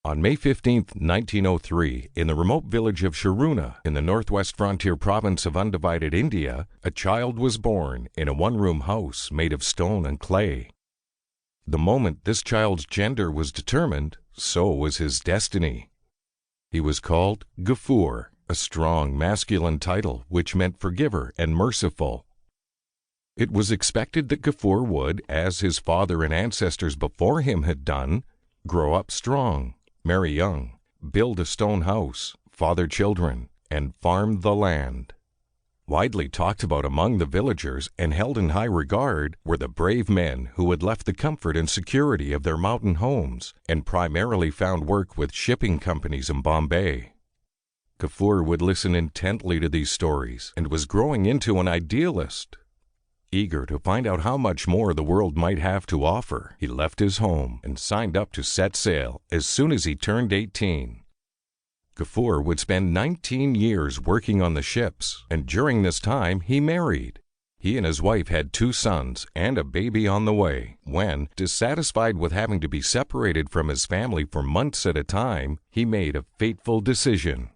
On May 15, 1903, in the remote village of Sharuna in the northwest frontier province of undivided India, a child was born in a one-room house made of stone and clay. The moment this child's gender was determined, so was his destiny. He was called Gafoor, a strong masculine title which meant forgiver and merciful. It was expected that Gafoor would, as his father and ancestors before him had done, grow up strong, marry young, build a stone house, father children, and farm the land. Widely talked about among the villagers and held in high regard were the brave men who had left the comfort and security of their mountain homes and primarily found work with shipping companies in Bombay. Gafoor would listen intently to these stories and was growing into an idealist. Eager to find out how much more the world might have to offer, he left his home and signed up to set sail as soon as he turned 18. Gafoor would spend 19 years working on the ships, and during this time he married. He and his wife had 2 sons and a baby on the way when, dissatisfied with having to be separated from his family for months at a time, he made a fateful decision.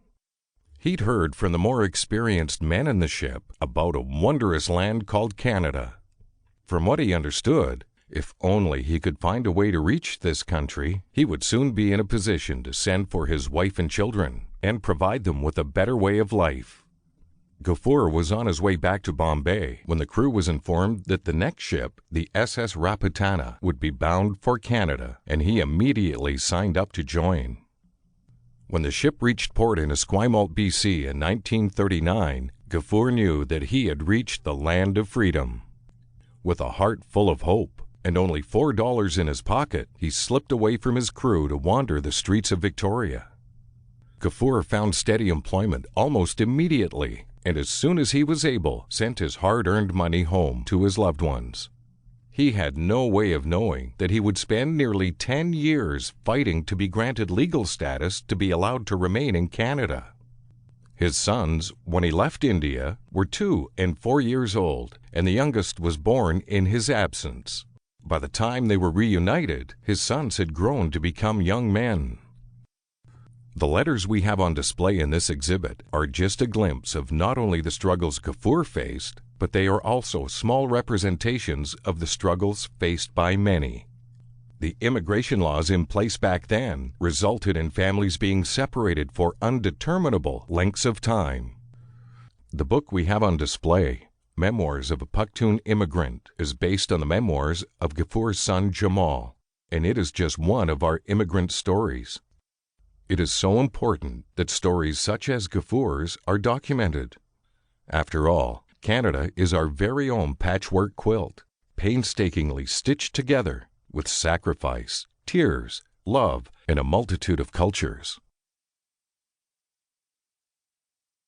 He'd heard from the more experienced men in the ship about a wondrous land called Canada. From what he understood, if only he could find a way to reach this country, he would soon be in a position to send for his wife and children and provide them with a better way of life. Gafoor was on his way back to Bombay when the crew was informed that the next ship, the SS Rajputana, would be bound for Canada, and he immediately signed up to join. When the ship reached port in Esquimalt, BC in 1939, Gafoor knew that he had reached the land of freedom. With a heart full of hope and only $4 in his pocket, he slipped away from his crew to wander the streets of Victoria. Gafoor found steady employment almost immediately, and as soon as he was able, sent his hard-earned money home to his loved ones. He had no way of knowing that he would spend nearly 10 years fighting to be granted legal status to be allowed to remain in Canada. His sons, when he left India, were 2 and 4 years old, and the youngest was born in his absence. By the time they were reunited, his sons had grown to become young men. The letters we have on display in this exhibit are just a glimpse of not only the struggles Gafoor faced, but they are also small representations of the struggles faced by many. The immigration laws in place back then resulted in families being separated for undeterminable lengths of time. The book we have on display, Memoirs of a Pakhtun Immigrant, is based on the memoirs of Gafoor's son Jamal, and it is just one of our immigrant stories. It is so important that stories such as Gafoor's are documented. After all, Canada is our very own patchwork quilt, painstakingly stitched together with sacrifice, tears, love, and a multitude of cultures.